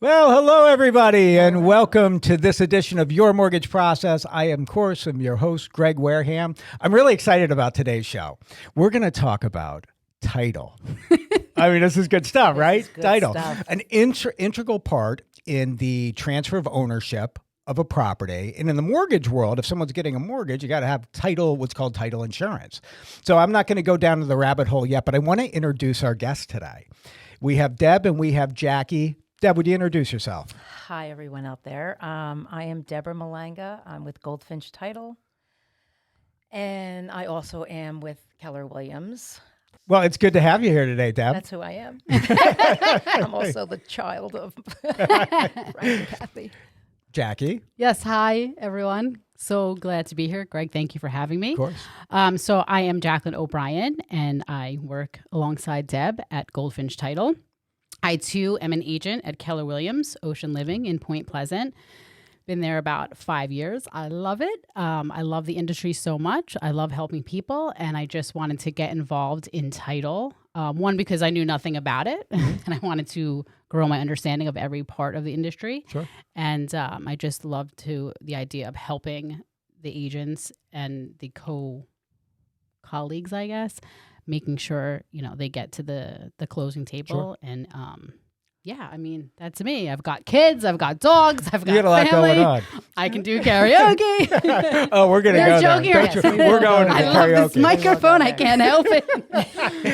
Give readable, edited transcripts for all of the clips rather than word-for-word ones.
Well, hello, everybody, and welcome to this edition of Your Mortgage Process. I am, of course, your host, Greg Wareham. I'm really excited about today's show. We're going to talk about title. I mean, this is good stuff, right? Good Title, stuff. an integral part in the transfer of ownership of a property. And in the mortgage world, if someone's getting a mortgage, you got to have title, what's called title insurance. So I'm not going to go down to the rabbit hole yet, but I want to introduce our guests today. We have Deb and we have Jackie. Deb, would you introduce yourself? Hi, everyone out there. I am Debra Malanga. I'm with Goldfinch Title. And I also am with Keller Williams. Well, it's good to have you here today, Deb. That's who I am. I'm also the child of Frank and Kathy. Jackie. Yes, hi, everyone. So glad to be here. Greg, thank you for having me. Of course. So I am Jacqueline O'Brien, and I work alongside Deb at Goldfinch Title. I, too, am an agent at Keller Williams, Ocean Living in Point Pleasant. Been there about 5 years. I love it. I love the industry so much. I love helping people, and I just wanted to get involved in title. One, because I knew nothing about it, and I wanted to grow my understanding of every part of the industry. Sure. And I just love the idea of helping the agents and the colleagues, I guess, making sure, they get to the closing table. Sure. And yeah, I mean, that's me. I've got kids, I've got dogs, I've got You got a lot family. going on. I can do karaoke. Oh, we're going to go joking there. around. Don't you- We're going to the I love karaoke. this microphone. I can't help it.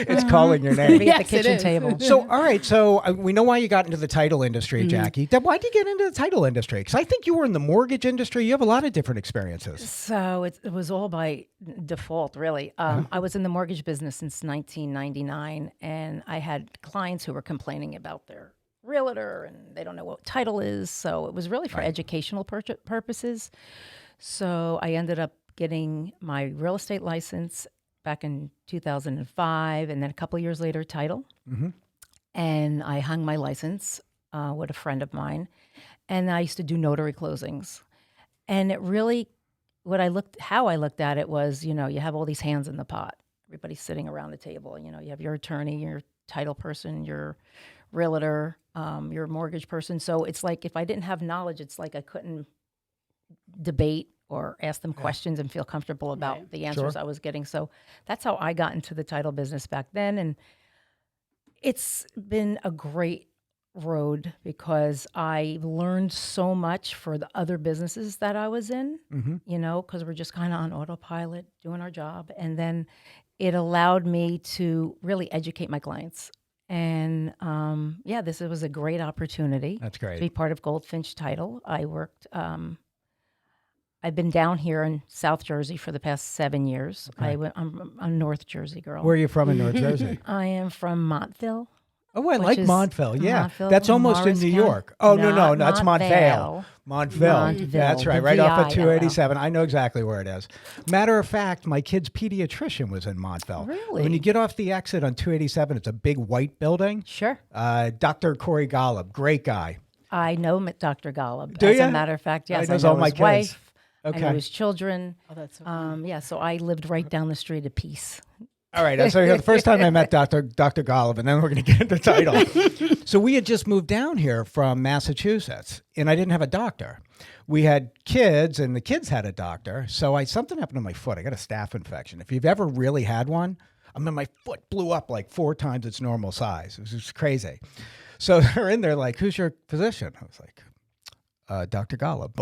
It's calling your name. Be Yes, at the it kitchen is. table. So, all right. So we know why you got into the title industry, Jackie. Deb, why did you get into the title industry? Because I think you were in the mortgage industry. You have a lot of different experiences. So it was all by default, really. I was in the mortgage business since 1999, and I had clients who were complaining about their realtor and they don't know what title is. So it was really for educational purposes. So I ended up getting my real estate license back in 2005, and then a couple of years later, title. Mm-hmm. And I hung my license with a friend of mine, and I used to do notary closings. And it really, how I looked at it was, you have all these hands in the pot. Everybody's sitting around the table. You have your attorney, your title person, your realtor, your mortgage person. So it's like if I didn't have knowledge, it's like I couldn't debate or ask them questions and feel comfortable about the answers I was getting. So that's how I got into the title business back then. And it's been a great road because I learned so much for the other businesses that I was in, because we're just kind of on autopilot doing our job. And then it allowed me to really educate my clients. And this was a great opportunity. That's great. To be part of Goldfinch Title. I worked, I've been down here in South Jersey for the past 7 years. Okay. I'm a North Jersey girl. Where are you from in North Jersey? I am from Montville. Oh, I Which like is Montville. Yeah. Montville, That's almost Morris in New County. York. Oh, no, Not that's Montvale. Montville. That's right. the Right off of VILL. 287. I know exactly where it is. Matter of fact, my kid's pediatrician was in Montville. Really? When you get off the exit on 287, it's a big white building. Sure. Dr. Corey Golub, great guy. I know Dr. Golub. Do As ya? a matter of fact, yes. I I know know all my his kids. wife. Okay. I know his children. Oh, that's so cool. So I lived right down the street at Peace. All right. So the first time I met Dr. Golub, and then we're going to get into title. So we had just moved down here from Massachusetts, and I didn't have a doctor. We had kids, and the kids had a doctor. So something happened to my foot. I got a staph infection. If you've ever really had one, my foot blew up like 4 times its normal size. It was just crazy. So they're in there like, who's your physician? I was like, Dr. Golub.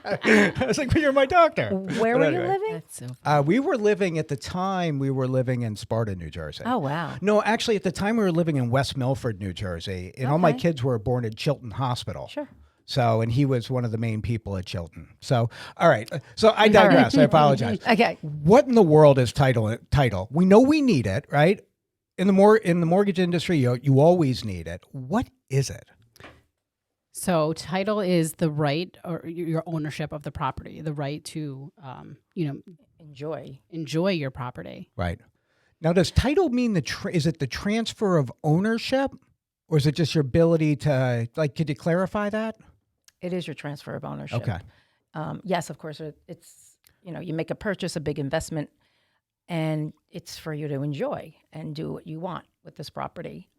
I was like, well, you're my doctor. Where But were anyway. you living? That's so fun. We were living at the time, in Sparta, New Jersey. Oh, wow. No, actually, at the time we were living in West Milford, New Jersey, and all my Okay. kids were born at Chilton Hospital. Sure. So, and he was one of the main people at Chilton. So, all right. So I digress. I apologize. Okay. What in the world is title? We know we need it, right? In the mortgage industry, you always need it. What is it? So title is the right or your ownership of the property, the right to, enjoy your property. Right. Now, does title mean is it the transfer of ownership, or is it just your ability to, could you clarify that? It is your transfer of ownership. Okay. Yes, of course, it's, you make a purchase, a big investment, and it's for you to enjoy and do what you want with this property.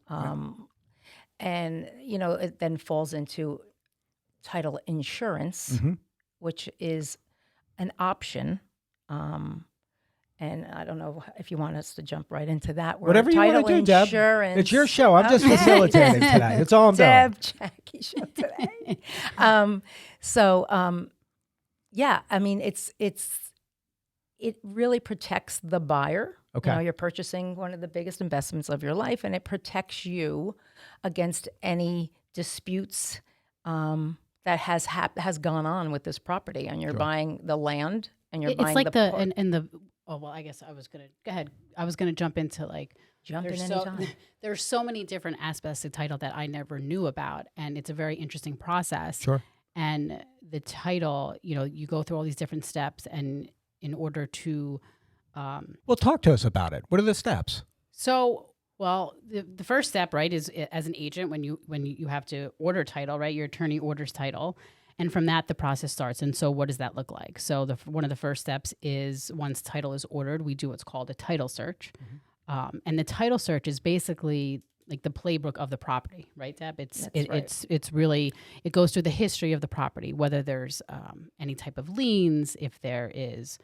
And, it then falls into title insurance, which is an option. And I don't know if you want us to jump right into that. Whatever you want to do, Deb. It's your show. I'm just facilitating today. That's all I'm doing. Deb Jackie show today. Yeah, I mean, it really protects the buyer. Okay. You're purchasing one of the biggest investments of your life, and it protects you against any disputes that has gone on with this property. And you're buying the land, and you're buying like the Oh, well, I guess I was going to go ahead. I was going to jump into jump in anytime. There's so many different aspects of title that I never knew about. And it's a very interesting process. Sure. And the title, you go through all these different steps, and in order to, well, talk to us about it. What are the steps? So, well, the first step, right, is as an agent, when you have to order title, right, your attorney orders title. And from that, the process starts. And so what does that look like? So one of the first steps is once title is ordered, we do what's called a title search. And the title search is basically like the playbook of the property, right, Deb? It's really, it goes through the history of the property, whether there's any type of liens, if there is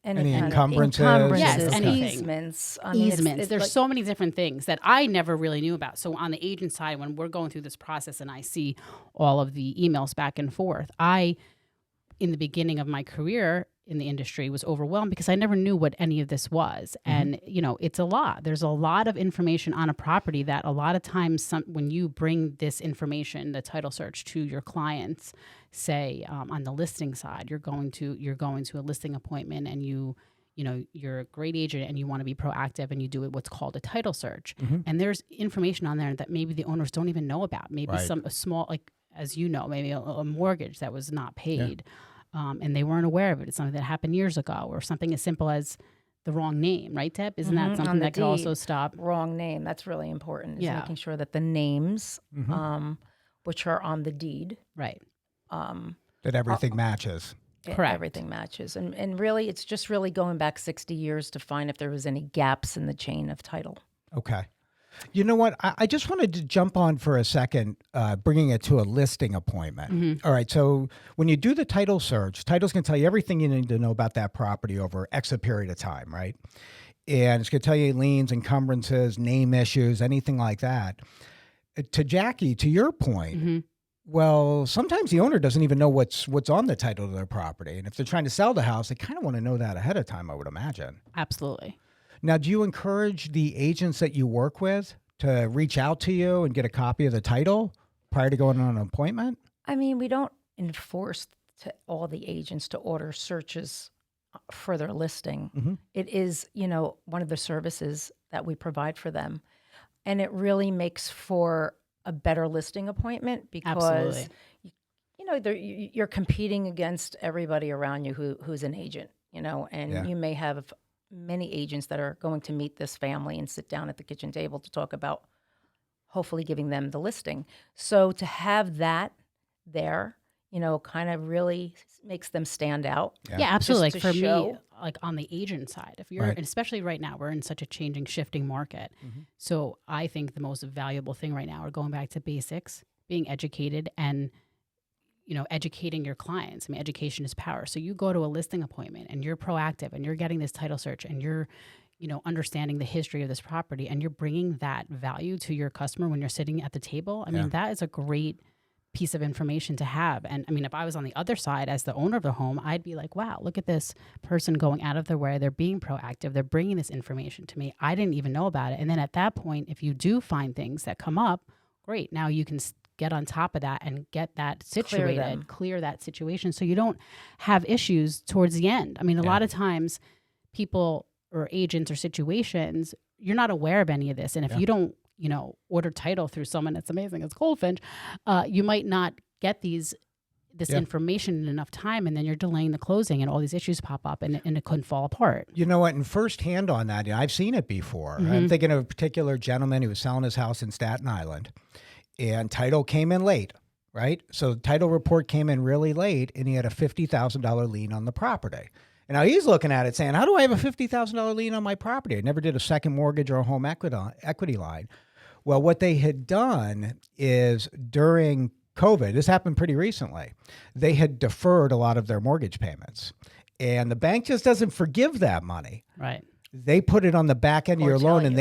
any encumbrances, yes, anything. Easements. Easements. There's so many different things that I never really knew about. So on the agent side, when we're going through this process and I see all of the emails back and forth, in the beginning of my career in the industry, was overwhelmed because I never knew what any of this was. And, it's a lot. There's a lot of information on a property that a lot of times when you bring this information, the title search, to your clients, say on the listing side, you're going to a listing appointment, and you're a great agent and you want to be proactive, and you do what's called a title search. And there's information on there that maybe the owners don't even know about. Maybe a small, like, as you know, maybe a mortgage that was not paid. Yeah. And they weren't aware of it. It's something that happened years ago, or something as simple as the wrong name, right, Deb? Isn't that something that could also stop? Wrong name. That's really important. Is making sure that the names, which are on the deed, right, that everything matches. Correct. Everything matches. And really, it's just really going back 60 years to find if there was any gaps in the chain of title. Okay. You know what? I just wanted to jump on for a second, bringing it to a listing appointment. All right. So when you do the title search, title's going to tell you everything you need to know about that property over X a period of time, right? And it's going to tell you liens, encumbrances, name issues, anything like that. To Jackie, to your point, well, sometimes the owner doesn't even know what's on the title of their property. And if they're trying to sell the house, they kind of want to know that ahead of time, I would imagine. Absolutely. Now, do you encourage the agents that you work with to reach out to you and get a copy of the title prior to going on an appointment? I mean, we don't enforce all the agents to order searches for their listing. It is, one of the services that we provide for them. And it really makes for a better listing appointment because, you're competing against everybody around you who's an agent, and you may have many agents that are going to meet this family and sit down at the kitchen table to talk about hopefully giving them the listing. So to have that there, kind of really makes them stand out. Yeah, absolutely. Like for me, like on the agent side, if you're, and especially right now, we're in such a changing, shifting market. So I think the most valuable thing right now are going back to basics, being educated, and educating your clients. I mean, education is power. So you go to a listing appointment and you're proactive and you're getting this title search and you're, understanding the history of this property, and you're bringing that value to your customer when you're sitting at the table. I mean, that is a great piece of information to have. And I mean, if I was on the other side as the owner of the home, I'd be like, wow, look at this person going out of their way. They're being proactive. They're bringing this information to me. I didn't even know about it. And then at that point, if you do find things that come up, great. Now you can get on top of that and get that situated, clear that situation so you don't have issues towards the end. I mean, a lot of times people or agents or situations, you're not aware of any of this. And if you don't, order title through someone that's amazing as Goldfinch, you might not get this information in enough time, and then you're delaying the closing and all these issues pop up and it couldn't fall apart. You know what? And firsthand on that, I've seen it before. I'm thinking of a particular gentleman who was selling his house in Staten Island. And title came in late, right? So the title report came in really late, and he had a $50,000 lien on the property. And now he's looking at it saying, how do I have a $50,000 lien on my property? I never did a second mortgage or a home equity line. Well, what they had done is during COVID, this happened pretty recently, they had deferred a lot of their mortgage payments. And the bank just doesn't forgive that money. Right. They put it on the back end of Or your tell loan, and you.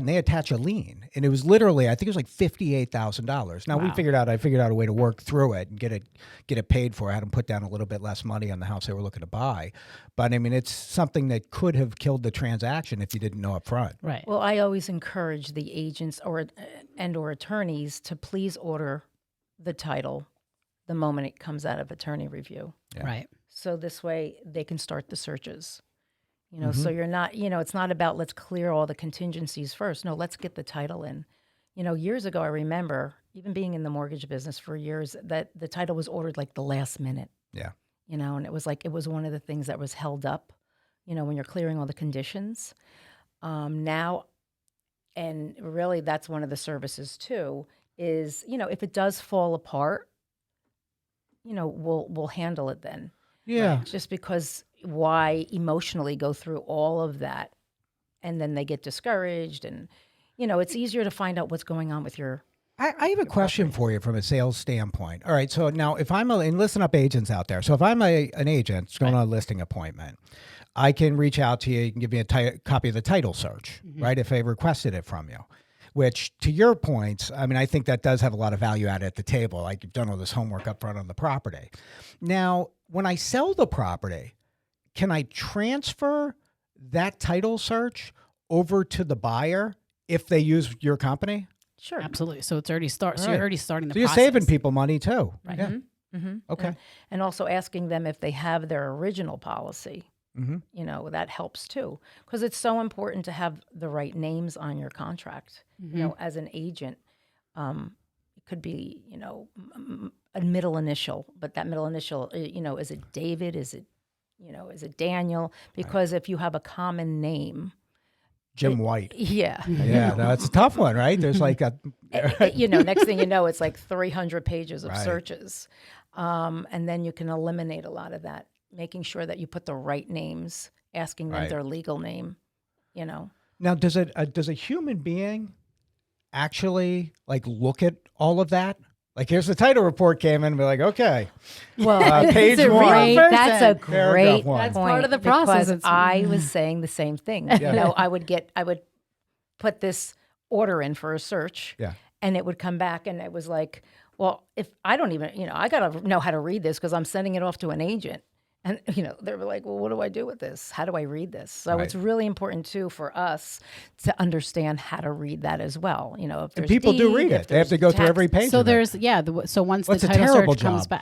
they attach a lien, and it was literally, I think it was like $58,000. Now Wow. I figured out a way to work through it and get it paid for. I had them put down a little bit less money on the house they were looking to buy, but I mean, it's something that could have killed the transaction if you didn't know up front. Right. Well, I always encourage the agents or attorneys to please order the title the moment it comes out of attorney review. Yeah. Right. So this way they can start the searches. So you're not, it's not about let's clear all the contingencies first. No, let's get the title in. Years ago, I remember even being in the mortgage business for years that the title was ordered like the last minute. Yeah. And it was like, it was one of the things that was held up, when you're clearing all the conditions. Now, and really that's one of the services too, is, if it does fall apart, we'll handle it then. Yeah. Just because why emotionally go through all of that and then they get discouraged and, it's easier to find out what's going on with your. I have a question for you from a sales standpoint. All right. So now if I'm and listen up agents out there. So if I'm an agent going on a listing appointment, I can reach out to you. You can give me a copy of the title search, right? If I requested it from you, which to your points, I mean, I think that does have a lot of value added at the table. Like you've done all this homework up front on the property. Now, when I sell the property, can I transfer that title search over to the buyer if they use your company? Sure. Absolutely. So it's already So Right. you're already starting the So you're process. saving people money too. Right. Yeah. Mm-hmm. Okay. And also asking them if they have their original policy. Mm-hmm. That helps too, because it's so important to have the right names on your contract. As an agent, it could be, a middle initial, but that middle initial, is it David? Is it, is it Daniel? Because if you have a common name, Jim White. yeah, Yeah, no, it's a tough one, right? There's like a, next thing you know, it's like 300 pages of Right. searches. And then you can eliminate a lot of that, making sure that you put the right names, asking them Right. their legal name, Now, does a human being actually like look at all of that? Like, here's the title report came in and be like, okay, Well, page a one. great- that's a Paragraph great one. That's point. part of the process. Because I was saying the same thing. I would put this order in for a search, Yeah. and it would come back, and it was like, well, if I don't even, I got to know how to read this because I'm sending it off to an agent. And, they were like, well, what do I do with this? How do I read this? So Right. it's really important, too, for us to understand how to read that as well. If And there's people do deed, read if it. They have to there's go through tax- every page. So of it. there's so once What's the a title terrible search comes job? back.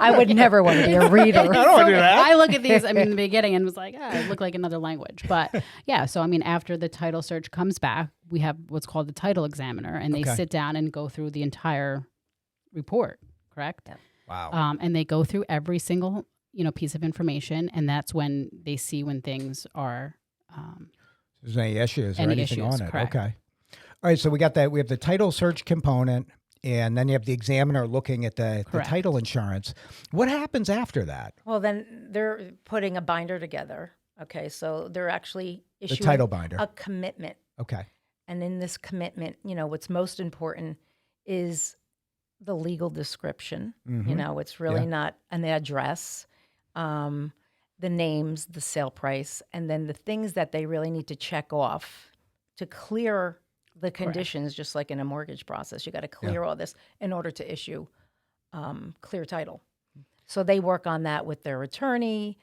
I would never want to be a reader. I don't want to do that. I look at these, in the beginning and was like, it looked like another language. But yeah, so after the title search comes back, we have what's called the title examiner, and they Okay. sit down and go through the entire report, correct? Yeah. Wow. And they go through every single, piece of information, and that's when they see when things are, There's any issues or any anything issues, on it? correct. Okay. All right. So we got that. We have the title search component, and then you have the examiner looking at the Correct. title insurance. What happens after that? Well, then they're putting a binder together. Okay, so they're actually The issuing title binder. a commitment. Okay. And in this commitment, what's most important is the legal description. Mhm. It's really Yeah. not an address, the names, the sale price, and then the things that they really need to check off to clear the conditions, just like in a mortgage process. You got to clear all this in order to issue clear title. So they work on that with their attorney,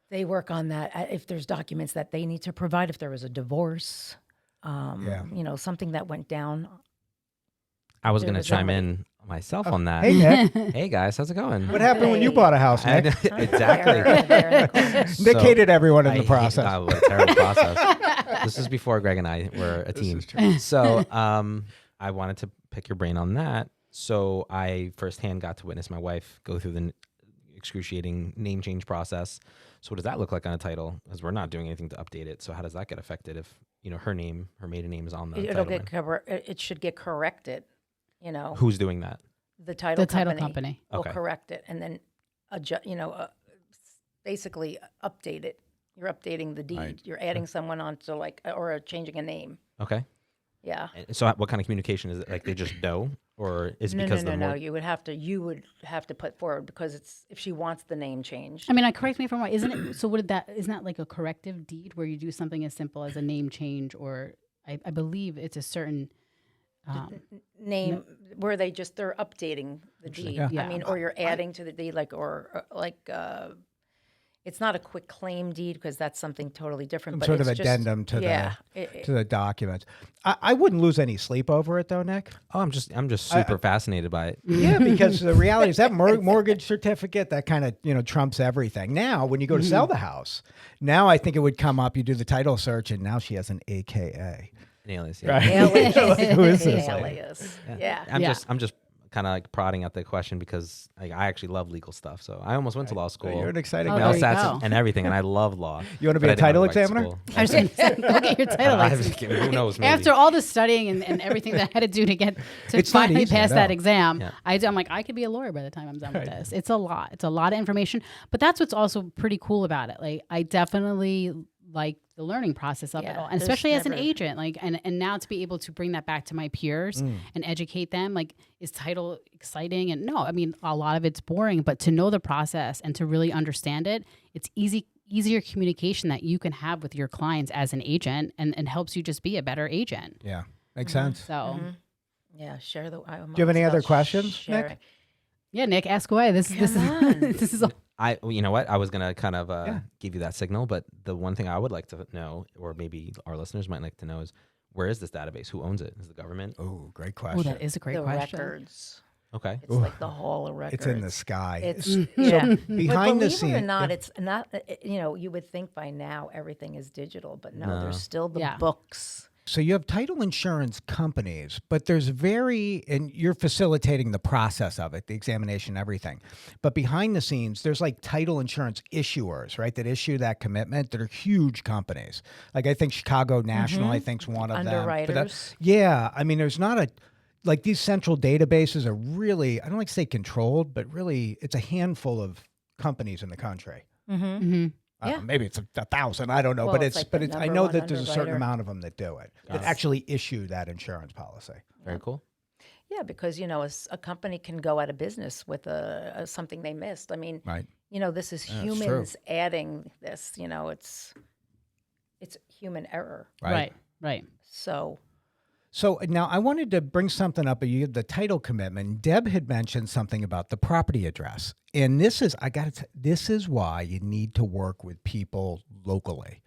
they work on that if there's documents that they need to provide, if there was a divorce, something that went down. I was There going to was chime somebody- in myself on that. Hey, Nick. Hey guys, how's it going? What happened when you bought a house, I- Nick? exactly. There in the corner. Nick hated everyone in I the hate- process. what a terrible process. This is before Greg and I were a team. So I wanted to pick your brain on that. So I firsthand got to witness my wife go through the excruciating name change process. So what does that look like on a title? Because we're not doing anything to update it. So how does that get affected if her maiden name is on the It'll title? it should get corrected. Who's doing that? The title The title company company. will Okay. correct it and then basically update it You're updating the deed. Right. You're adding someone onto or changing a name. Okay. Yeah. And so what kind of communication is it? Like they just know, or is it No, because no. You would have to put forward because it's if she wants the name changed. I mean, correct me if I'm wrong. Isn't it? So isn't that like a corrective deed where you do something as simple as a name change, or I believe it's a certain Name where they're updating the deed. Yeah. I mean, or you're adding to the deed, it's not a quick claim deed because that's something totally different. Some But sort of it's addendum to just, the documents. I wouldn't lose any sleep over it though, Nick. Oh, I'm just super fascinated by it. Yeah, because the reality is that mortgage certificate that kind of trumps everything. Now, when you go to sell the house, now I think it would come up. You do the title search, and now she has an AKA. An alias. Yeah. Right. alias. Who is this lady? Alias. Yeah. I'm just kind of like prodding out the question because I actually love legal stuff. So I almost went to law school. You're an exciting Oh, guy. there you LSATs go. and everything, and I love law. You want to be but a I didn't title want to go back to examiner? school. I was going to say, go get your title license. Who knows? Maybe. After all the studying and everything that I had to do to get to It's not finally easy, pass no. that exam, Yeah. I'm like, I could be a lawyer by the time I'm done with this. It's a lot. It's a lot of information. But that's what's also pretty cool about it. Like, I definitely like the learning process of it Yeah, all, and there's especially as an never- agent. Like, and now to be able to bring that back to my peers and educate them. Like, is title exciting? And no, I mean, a lot of it's boring. But to know the process and to really understand it, it's easier communication that you can have with your clients as an agent, and helps you just be a better agent. Yeah, makes sense. So, Yeah. Share the. Do Do you have any other questions, Nick? yeah, Nick, ask away. This is on. this is all. You know what? I was gonna kind of give you that signal, but the one thing I would like to know, or maybe our listeners might like to know, is where is this database? Who owns it? Is it the government? Oh, great Oh, question. that is a great The question. records. Okay. It's like the Hall of Records. It's in the sky. It's So yeah. behind the but believe it or scenes. not, it's not. You would think by now everything is digital, but no, there's still the Yeah. books. So you have title insurance companies, but there's and you're facilitating the process of it, the examination, everything. But behind the scenes, there's like title insurance issuers, right, that issue that commitment that are huge companies. Like I think Chicago National, I think's one of them. Underwriters. Yeah, I mean, there's not like these central databases are really, I don't like to say controlled, but really it's a handful of companies in the country. Mm-hmm. I don't know, maybe it's 1,000. I don't know, Well, but it's like the I number know one that there's a certain underwriter. amount of them that do it, that actually issue that insurance policy. Very cool. Yeah, because a company can go out of business with something they missed. I mean, Right. this is true. humans adding this. It's human error. Right. So now I wanted to bring something up. You had the title commitment. Deb had mentioned something about the property address, and this is why you need to work with people locally.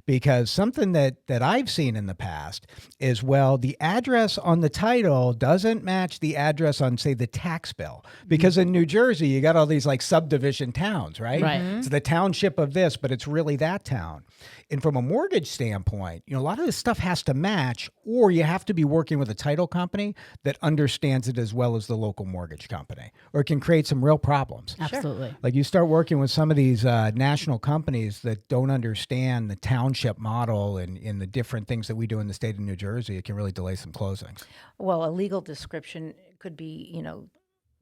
Because something that I've seen in the past is, well, the address on the title doesn't match the address on, say, the tax bill. Because in New Jersey, you got all these like subdivision towns, right? Right. It's the township of this, but it's really that town. And from a mortgage standpoint, a lot of this stuff has to match, or you have to be working with a title company that understands it as well as the local mortgage company, or it can create some real problems. Absolutely. Like you start working with some of these national companies that don't understand the township model and the different things that we do in the state of New Jersey, it can really delay some closings. Well, a legal description could be,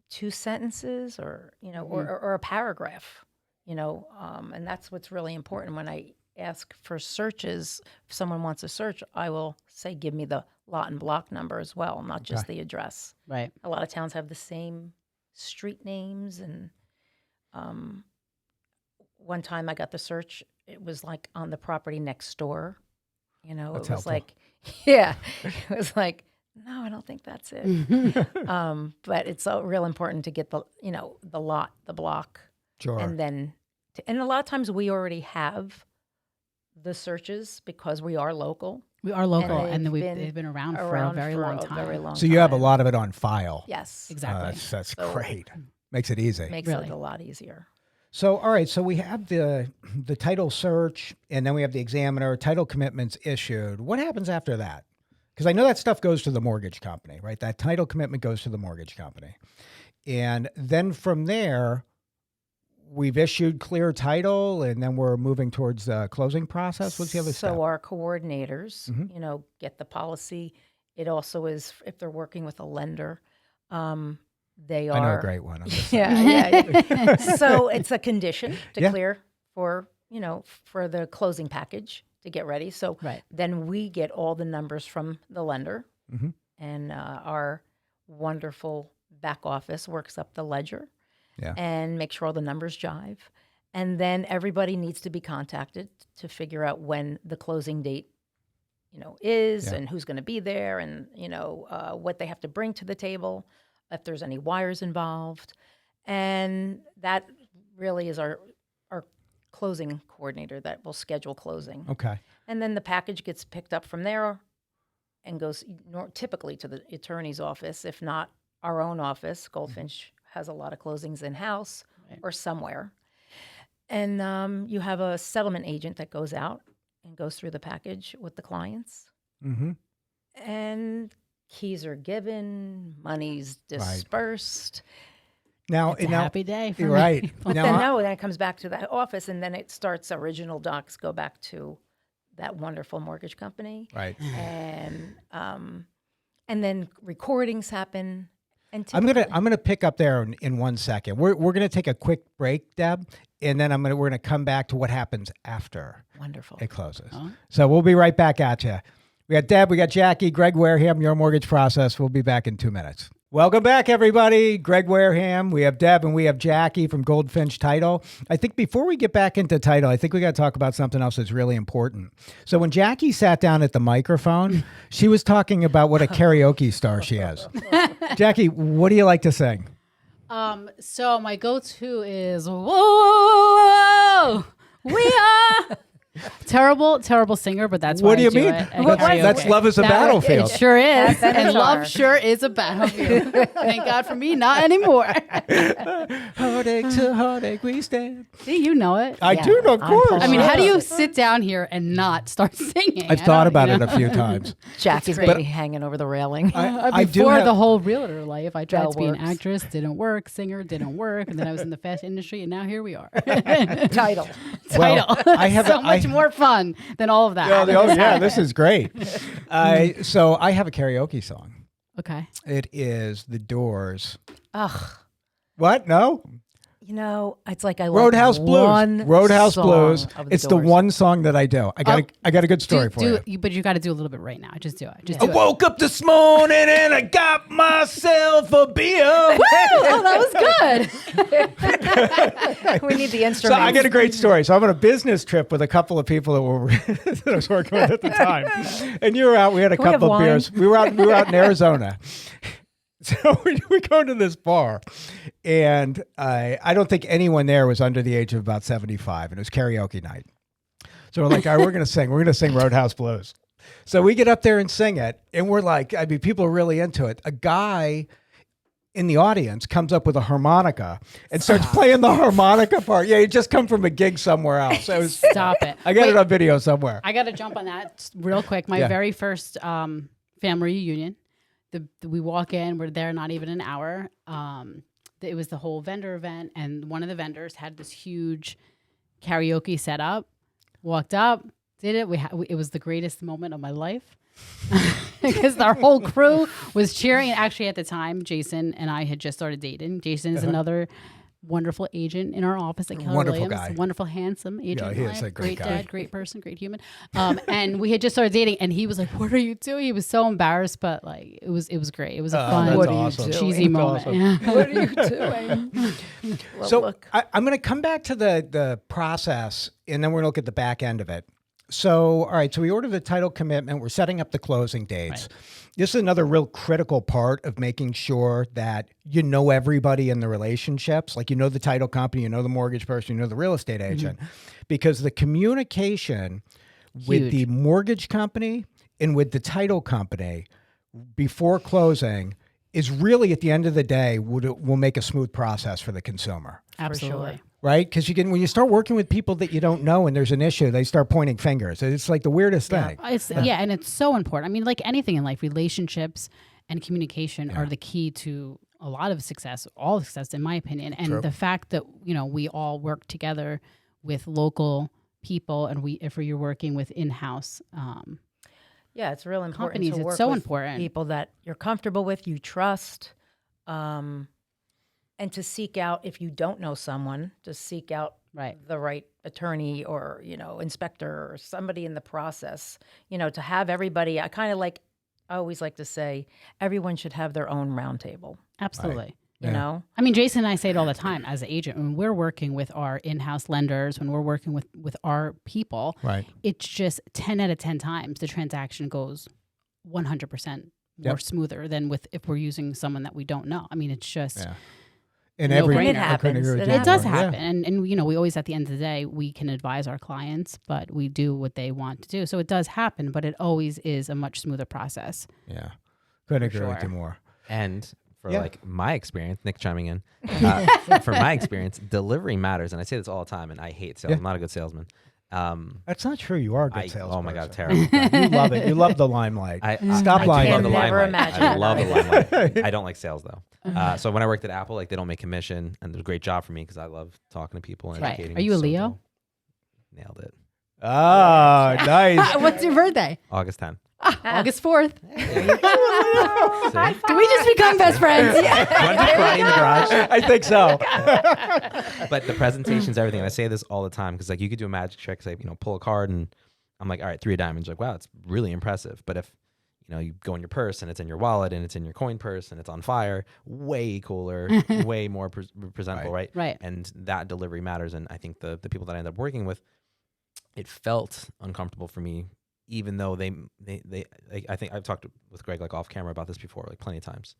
2 sentences or a paragraph, and that's what's really important. When I ask for searches, if someone wants a search, I will say, give me the lot and block number as well, not just the address. Right. A lot of towns have the same street names, and one time I got the search, it was like on the property next door. That's it was helpful. like, yeah, it was like, no, I don't think that's it. But it's so real important to get the lot, the block, Sure. and then, and a lot of times we already have the searches because we are local. We are local, and they've they've been around for a very long time. So you have a lot of it on file. Yes, Exactly. That's So- great. Makes it easy. makes Really. it a lot easier. So, all right. So we have the title search, and then we have the examiner, title commitments issued. What happens after that? Because I know that stuff goes to the mortgage company, right? That title commitment goes to the mortgage company. And then from there, we've issued clear title, and then we're moving towards the closing process. What's the other step? So our coordinators, Mhm. get the policy. It also is if they're working with a lender, they are. I know a great one. I'm just Yeah. So it's a condition to Yeah. clear for for the closing package to get ready. So Right. then we get all the numbers from the lender, Mhm. and our wonderful back office works up the ledger Yeah. and make sure all the numbers jive. And then everybody needs to be contacted to figure out when the closing date, is, Yeah. and who's going to be there, and what they have to bring to the table, if there's any wires involved, and that really is our closing coordinator that will schedule closing. Okay. And then the package gets picked up from there and goes typically to the attorney's office, if not our own office. Goldfinch has a lot of closings in-house or somewhere. And you have a settlement agent that goes out and goes through the package with the clients. Mm-hmm. And keys are given, money's dispersed. Now, It's a happy day for you're me. right. But Now, then it comes back to the office, and then it starts, original docs go back to that wonderful mortgage company. right. And then recordings happen. And I'm gonna pick up there in 1 second. We're gonna take a quick break, Deb, and then we're gonna come back to what happens after Wonderful. it closes. So we'll be right back at you. We got Deb, we got Jackie, Greg Wareham, Your Mortgage Process. We'll be back in 2 minutes. Welcome back, everybody. Greg Wareham. We have Deb and we have Jackie from Goldfinch Title. I think before we get back into title, I think we got to talk about something else that's really important. So when Jackie sat down at the microphone, she was talking about what a karaoke star she is. Jackie, what do you like to sing? So my go-to is whoa, we are terrible singer, but that's What do why you I do mean? it at That's karaoke. Love is a Battlefield. It sure is, That and is love ours. sure is a battlefield. Thank God for me, not anymore. Heartache to heartache we stand. See, you know it. I Yeah, do, of I'm course. Paul. I mean, how do you Yeah. sit down here and not start singing? I've I thought don't- about you it know? a few times. Jackie's great. maybe hanging over the railing. I do Before have- the whole realtor life, I tried Bell to be an works. actress, didn't work, singer, didn't work, and then I was in the fashion industry, and now here we are. Title. Well, Title. I have so much more fun than all of that. Oh yeah, this is great. So I have a karaoke song. Okay. It is The Doors. Ugh. What? No? It's like I Roadhouse like Blues. one Roadhouse song Blues. of It's the Doors. one song that I do. I got a good story for you. But you got to do a little bit right now. Just do it. Just I do it. woke up this morning and I got myself a beer. Oh, that was good. We need the So instruments. I got a great story. So I'm on a business trip with a couple of people that I was working with at the time, and you were out. We had a Can we couple have of wine? beers. We were out in Arizona. So we go to this bar, and I don't think anyone there was under the age of about 75, and it was karaoke night. So we're like, all right, we're going to sing Roadhouse Blues. So we get up there and sing it, and we're like, I mean, people are really into it. A guy in the audience comes up with a harmonica and starts playing the harmonica part. Yeah, he just come from a gig somewhere else. It was, Stop it. I got Wait, it on video somewhere. I got to jump on that real quick. My Yeah. very first family reunion. We walk in. We're there not even an hour. It was the whole vendor event, and one of the vendors had this huge karaoke setup. Walked up, did it. It was the greatest moment of my life because our whole crew was cheering. And actually, at the time, Jason and I had just started dating. Jason is another wonderful agent in our office at Keller Wonderful Williams. guy. Wonderful, handsome agent. he is a great guy. Dad, great person, great human. And we had just started dating, and he was like, "What are you doing?" He was so embarrassed, but like it was great. It was a fun, that's What are you awesome. doing? cheesy moment. awesome. Yeah. What are you doing? Well, So look. I'm going to come back to the process, and then we're going to look at the back end of it. So, all right, so we ordered the title commitment. We're setting up the closing dates. This is another real critical part of making sure that you know everybody in the relationships. Like, you know the title company, you know the mortgage person, you know the real estate agent. Because the communication with the mortgage company and with the title company before closing is really, at the end of the day, will make a smooth process for the consumer. Absolutely. Right? Because when you start working with people that you don't know and there's an issue, they start pointing fingers. It's like the weirdest thing. And it's so important. I mean, like anything in life, relationships and communication are the key to a lot of success, all success, in my opinion. And the fact that we all work together with local people, and if you're working with in-house. Yeah, it's real important companies, to it's work so with important. people that you're comfortable with, you trust, and to seek out, if you don't know someone, to seek out Right. the right attorney or, inspector or somebody in the process, to have everybody. I always like to say, everyone should have their own round table, Absolutely. you know? I mean, Jason and I say it all the time as an agent. When we're working with our in-house lenders, when we're working with our people, Right. it's just 10 out of 10 times the transaction goes 100% more smoother than if we're using someone that we don't know. I mean, it's just... Yeah. And No every brainer. It happens. It does Yeah. happen. And we always, at the end of the day, we can advise our clients, but we do what they want to do. So it does happen, but it always is a much smoother process. Yeah. Couldn't agree with sure. you more. And for Yeah. like my experience, Nick chiming in, for my experience, delivery matters. And I say this all the time, and I hate sales. Yeah. I'm not a good salesman. That's not true. You are a good salesperson. Oh my God, terrible. You love it. You love the limelight. Stop I lying. love to the me. never limelight. imagine I that. love the limelight. I don't like sales though. So when I worked at Apple, like they don't make commission, and it was a great job for me because I love talking to people and Right. educating. Are you a So Leo? cool. Nailed it. Oh, nice. What's your birthday? August 10th. August 4th. See? Do we just become best friends? Want to cry in the garage? I think so. But the presentations, everything. And I say this all the time because like you could do a magic trick, say pull a card, and I'm like, all right, 3 of diamonds. Like, wow, it's really impressive. But if you go in your purse and it's in your wallet and it's in your coin purse and it's on fire, way cooler, way more presentable, right? Right. And that delivery matters. And I think the people that I ended up working with, it felt uncomfortable for me, even though they I think I've talked with Greg like off camera about this before, like plenty of times,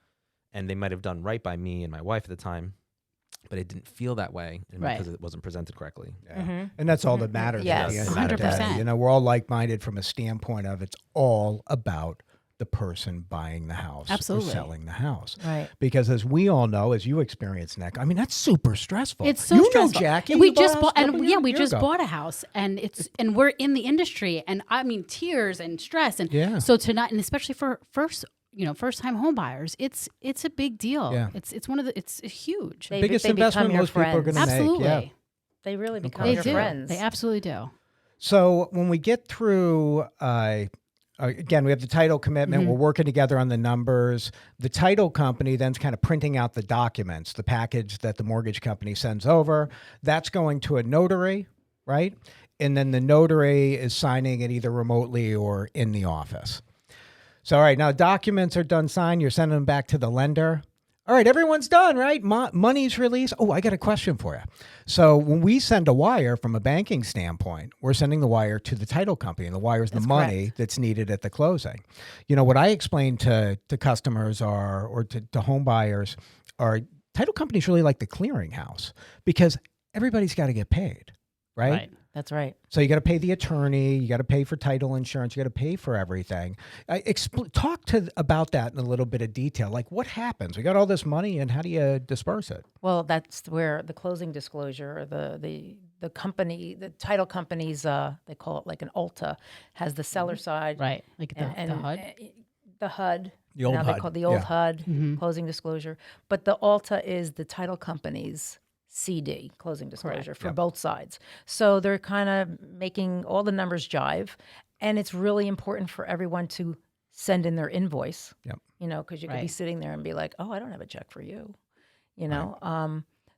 and they might have done right by me and my wife at the time, but it didn't feel that way Right. because it wasn't presented correctly. Yeah. And that's all that matters. Yes. At the end of the 100%. day. We're all like-minded from a standpoint of it's all about the person buying the house Absolutely. or selling the house. Right. Because as we all know, as you experience, Nick, I mean, that's super stressful. It's so you stressful. know, Jackie, we you bought a just house bought, a couple we years just ago. bought a house, and we're in the industry, and I mean tears and stress, and Yeah. so tonight, and especially for first time home buyers, it's a big deal. Yeah. It's huge. They, Biggest they investment become your most people are friends. gonna make. Absolutely, Yeah. They really become they your do. friends. They absolutely do. So when we get through, again, we have the title commitment. We're working together on the numbers. The title company then's kind of printing out the documents, the package that the mortgage company sends over. That's going to a notary, right? And then the notary is signing it either remotely or in the office. So, all right, now documents are done, signed. You're sending them back to the lender. All right, everyone's done, right? Money's released. Oh, I got a question for you. So when we send a wire from a banking standpoint, we're sending the wire to the title company, and the wire is the money that's needed at the closing. What I explain to customers or to home buyers are title companies really like the clearinghouse because everybody's got to get paid, right? That's right. So you got to pay the attorney, you got to pay for title insurance, you got to pay for everything. Talk about that in a little bit of detail. Like what happens? We got all this money, and how do you disperse it? Well, that's where the closing disclosure, the company, the title companies, they call it like an Ulta, has the seller side, Right, like the HUD. The HUD. The old now HUD, they call it the old yeah. HUD closing disclosure, but the Ulta is the title company's CD, closing disclosure, for both sides. So they're kind of making all the numbers jive, and it's really important for everyone to send in their invoice. Yep. Because you could be sitting there and be like, "Oh, I don't have a check for you,"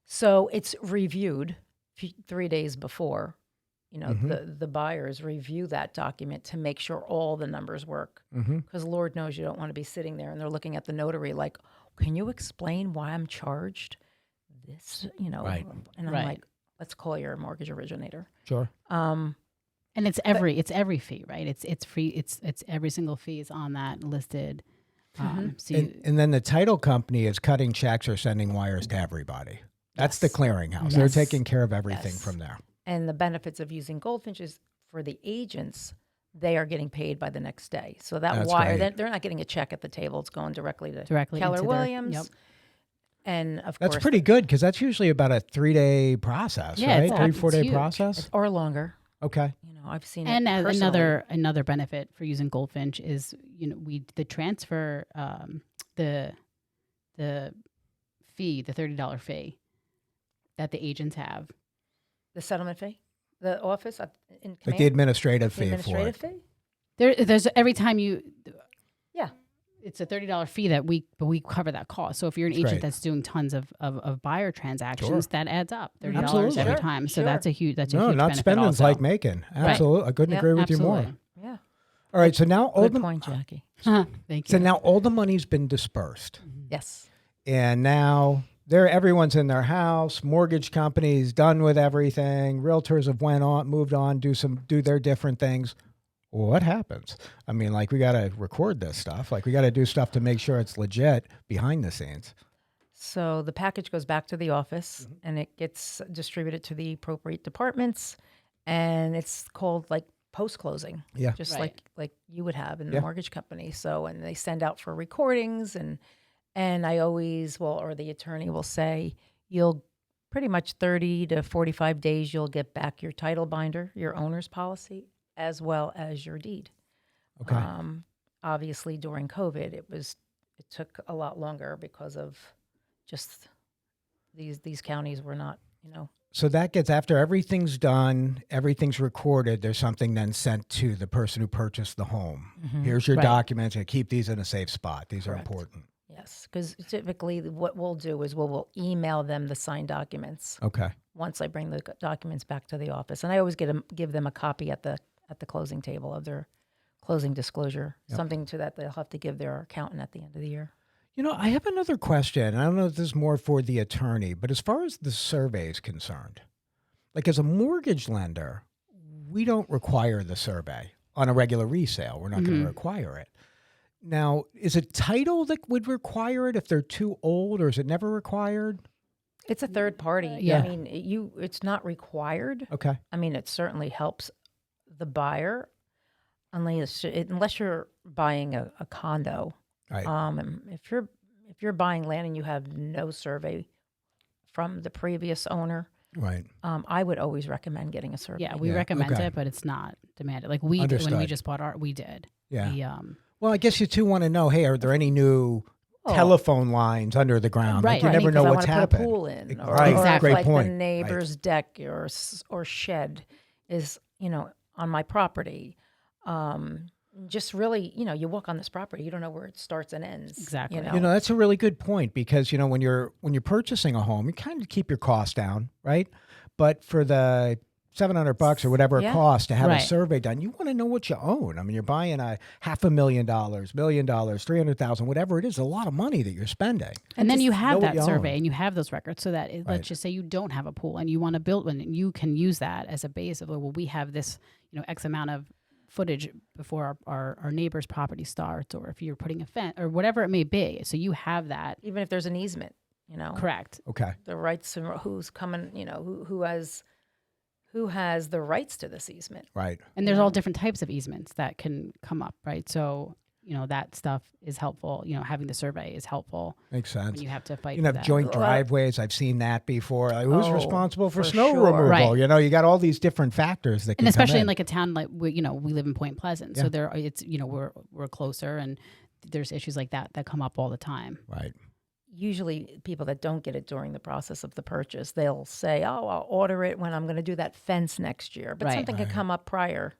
So it's reviewed 3 days before. The buyers review that document to make sure all the numbers work. Because Lord knows you don't want to be sitting there and they're looking at the notary like, "Can you explain why I'm charged this?" Right. And I'm like, "Let's call your mortgage originator." Sure. And it's every fee, right? It's free. It's every single fee is on that listed. So And then the title company is cutting checks or sending wires to everybody. That's the clearinghouse. They're taking care of everything from there. And the benefits of using Goldfinch is for the agents, they are getting paid by the next day. So that That's wire, great. they're not getting a check at the table. It's going directly to Directly Keller into their- Williams. yep. And of That's course, pretty good because that's usually about a 3-day process, Yeah, right? it's 3-4-day huge. process. or longer. Okay. I've seen And it personally. another benefit for using Goldfinch is the transfer the fee, the $30 fee that the agents have. The settlement fee, the office in Like command? the administrative The fee administrative for it. fee. There's every time you Yeah. it's a $30 fee that we cover that cost. So if you're an agent great. that's doing tons of buyer transactions, Sure. that adds up $30 Absolutely. every Sure, time. So sure. that's a huge No, huge not benefit spending's also. like making. Absolutely. I couldn't Yep, agree with you more. Absolutely. Yeah. All right. So now all Good the point, Jackie. Thank you. so now all the money's been dispersed, Yes. and now everyone's in their house. Mortgage companies done with everything. Realtors have moved on, do their different things. What happens? I mean, like, we got to record this stuff. Like, we got to do stuff to make sure it's legit behind the scenes. So the package goes back to the office and it gets distributed to the appropriate departments, and it's called like post-closing. Yeah. Just Right. like you would have in the Yeah. mortgage company. So, and they send out for recordings, and I always or the attorney will say, you'll pretty much 30 to 45 days, you'll get back your title binder, your owner's policy, as well as your deed. Okay. Obviously during COVID, it took a lot longer because of just these counties were not, So that gets, after everything's done, everything's recorded, there's something then sent to the person who purchased the home. Here's your Right. documents, and keep these in a safe spot. These Correct. are important. yes, because typically what we'll do is we'll email them the signed documents Okay. once I bring the documents back to the office, and I always give them a copy at the closing table of their closing disclosure, something to that they'll have to give their accountant at the end of the year. You know, I have another question. I don't know if this is more for the attorney, but as far as the survey is concerned, like, as a mortgage lender, we don't require the survey on a regular resale. We're not going to require it. Now, is it title that would require it if they're too old, or is it never required? It's a third party. Yeah. I mean, it's not required. Okay. I mean, it certainly helps the buyer, unless you're buying a condo. Right. And if you're buying land and you have no survey from the previous owner, Right. I would always recommend getting a survey. Yeah, we Yeah, recommend okay. it, but it's not demanded. Like we did when we Understood. just bought we did. Yeah. We, Well, I guess you too want to know, hey, are there any new Oh. telephone lines under the ground? Right. Like, you Right. never Because know I what's wanna happened. put a pool in, or, Right. or if, Great like point. the neighbor's deck or shed is on my property. Just really, you walk on this property, you don't know where it starts and ends. Exactly. You know, that's a really good point, because, when you're purchasing a home, you kind of keep your costs down, right? But for the $700 or whatever it Yeah. costs to have a Right. survey done, you want to know what you own. I mean, you're buying a $500,000, $1 million, $300,000, whatever it is, a lot of money that you're spending. and then you know have what that you survey own. and you have those records, so that Right. let's just say you don't have a pool and you want to build one, and you can use that as a base of, well, we have this, X amount of footage before our neighbor's property starts, or if you're putting a fence or whatever it may be. So you have that. Even if there's an easement, Correct. Okay. the rights to who's coming, who has the rights to this easement. Right. And there's all different types of easements that can come up, right? So, that stuff is helpful. Having the survey is helpful Makes sense. when you have to fight You for have that. joint Well, driveways. I've seen that before. Like, who's Oh, responsible for for snow sure. removal? Right. You got all these different factors that can And especially come in like a town like we live in Point Pleasant, Yeah. so it's we're closer, and there's issues like that come up all the time. Right. Usually people that don't get it during the process of the purchase, they'll say, oh, I'll order it when I'm going to do that fence next year. But Right. something could come up prior,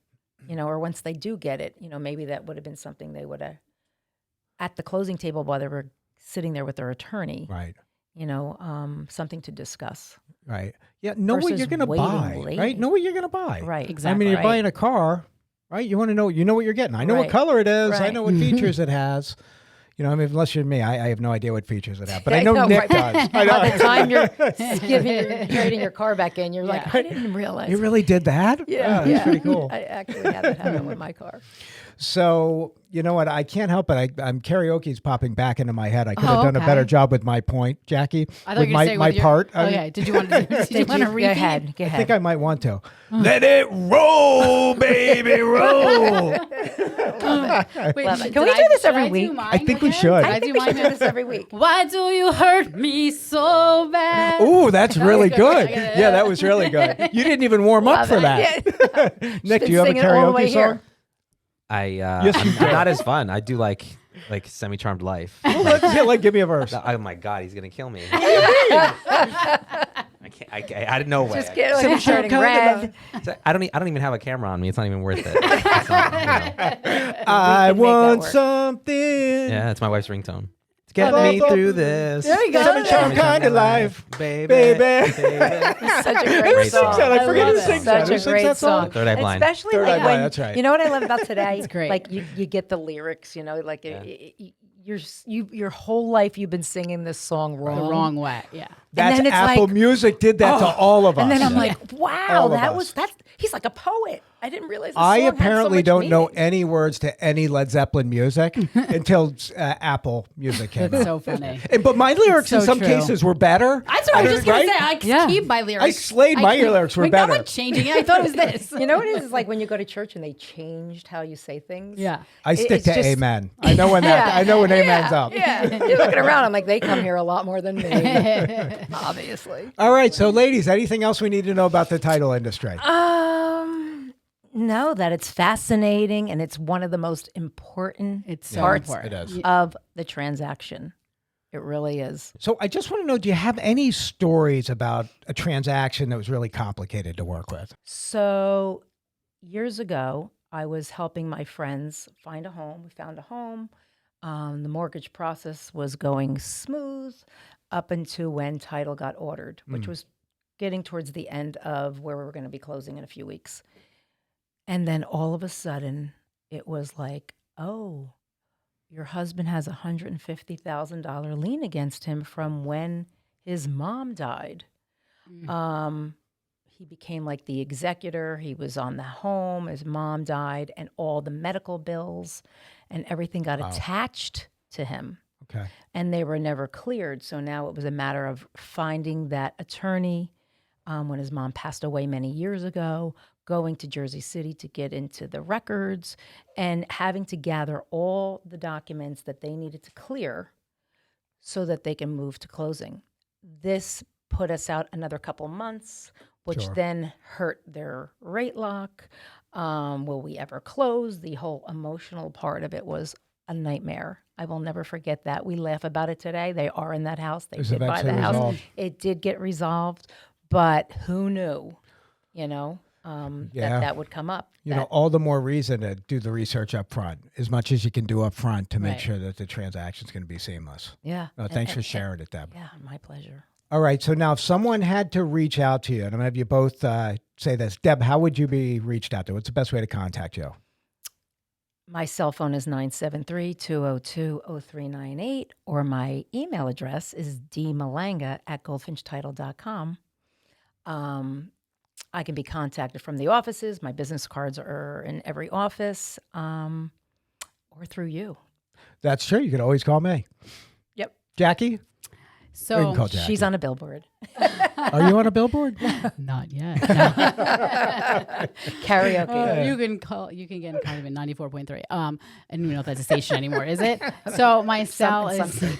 or once they do get it, maybe that would have been something they would have, at the closing table while they were sitting there with their attorney, Right. something to discuss. Right. Yeah. Know what Versus you're going to waiting buy. late. Right. Know what you're going to buy. Right. Exactly. I mean, you're Right. buying a car, right? You want to know. You know what you're getting. I know what Right. color it is. I Right. know what features it has. I mean, unless you're me, I have no idea what features it have. But I I know know, Nick right. does. I By know. the time you're trading your car back in, you're like, I didn't realize. You really did that? Yeah, That's pretty cool. I actually had that happen with my car. So, you know what? I can't help it. I'm karaoke's popping back into my head. I could have Oh, done a okay. better job with my point, Jackie. I thought with you were my saying my with your, part. Oh I mean, yeah. Did you want to? Did you want to repeat? Go ahead. Go I ahead. think I might want to. Let it roll, baby, roll. Wait, Love it. did Can we do this did every I do week? mine I think we again? should. Did I I do think we should mine? do this every week. Why do you hurt me so bad? Ooh, that's really good. good. I got it. Yeah, that was really good. You didn't even warm up Love for it. that. Yeah. Nick, been do you have a singing all the way karaoke song? here. I'm not as fun. I do like semi-charmed life. Well, give me a verse. Oh my God, he's gonna kill me. I I didn't know. Just kidding. Turning red. I don't even have a camera on me. It's not even worth it. It's not, I make that want work. something. Yeah, it's my wife's ringtone. To get me through this. There you go. Seven charm kind of life, baby. baby. It's such a great Who sings song. that? I forget who love it. sings that. Such Who a sings great that song? song. Third Eye Blind. Especially Third Eye like Blind, when, that's right. you know what I love about today? It's great. Like you get the lyrics, you know, like your whole life you've been singing this song The wrong. wrong way. Yeah. That's then it's Apple like, Music did that to all of us. And then I'm like, wow, All of us. he's like a poet. I didn't realize this I song had so apparently much don't know meaning. any words to any Led Zeppelin music until Apple Music came That's out. so funny. But my lyrics in so some true. cases were better. That's what I was just going to say. I Yeah. keep my lyrics. I slayed my lyrics were I'm better. not changing it. I thought it was this. You know what it is? It's like when you go to church and they changed how you say things. Yeah. I stick it's to just- amen. I know when that. I know when amen's up. Yeah, you're looking around. I'm like, they come here a lot more than me, obviously. All right, so ladies, anything else we need to know about the title industry? No, that it's fascinating and it's one of the most important It's so parts important. It is. of the transaction. It really is. So I just want to know, do you have any stories about a transaction that was really complicated to work with? So years ago, I was helping my friends find a home. We found a home. The mortgage process was going smooth up until when title got ordered, which was getting towards the end of where we were going to be closing in a few weeks. And then all of a sudden, it was like, oh, your husband has a $150,000 lien against him from when his mom died. He became like the executor. He was on the home. His mom died, and all the medical bills and everything got attached to him. Okay. And they were never cleared. So now it was a matter of finding that attorney when his mom passed away many years ago, going to Jersey City to get into the records and having to gather all the documents that they needed to clear so that they can move to closing. This put us out another couple months, which Sure. then hurt their rate lock. Will we ever close? The whole emotional part of it was a nightmare. I will never forget that. We laugh about it today. They are in that house. They It was did buy the eventually house. resolved. It did get resolved, but who knew, you know, that would come up. You know, all the more reason to do the research up front, as much as you can do up front to make Right. sure that the transaction's going to be seamless. Yeah. Thanks for sharing it, Deb. Yeah, my pleasure. All right, so now if someone had to reach out to you, and I'm going to have you both say this. Deb, how would you be reached out to? What's the best way to contact you? My cell phone is 973-202-0398, or my email address is dmalanga@goldfinchtitle.com. I can be contacted from the offices. My business cards are in every office, or through you. That's true. You can always call me. Yep. Jackie? You So can call Jackie. She's on a billboard. Are you on a billboard? not yet. No. Karaoke. You can call. You can get in contact with 94.3. I don't even know if that's a station anymore, is it? So my cell is Something.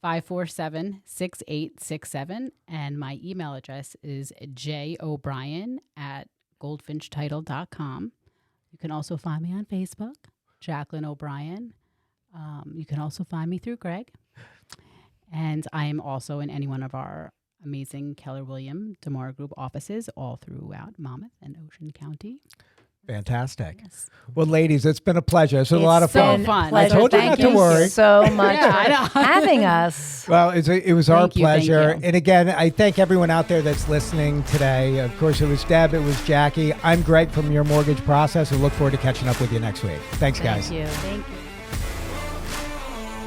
732-547-6867, and my email address is jobrien@goldfinchtitle.com. You can also find me on Facebook, Jacqueline O'Brien. You can also find me through Greg. And I am also in any one of our amazing Keller Williams DeMora Group offices all throughout Monmouth and Ocean County. Fantastic. Yes. Well, ladies, it's been a pleasure. It's been a lot of It's been fun. fun. a pleasure. I told you Thank not to worry. so much Yeah, I know. for having us. Well, it was our Thank you, thank pleasure. you. And again, I thank everyone out there that's listening today. Of course, it was Deb. It was Jackie. I'm Greg from Your Mortgage Process. and look forward to catching up with you next week. Thanks, guys. Thank you. Thank you.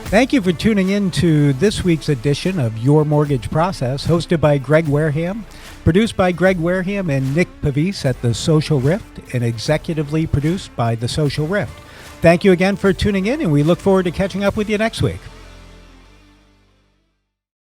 Thank you for tuning in to this week's edition of Your Mortgage Process, hosted by Greg Wareham, produced by Greg Wareham and Nick Pavese at The Social Rift, and executively produced by The Social Rift. Thank you again for tuning in, and we look forward to catching up with you next week.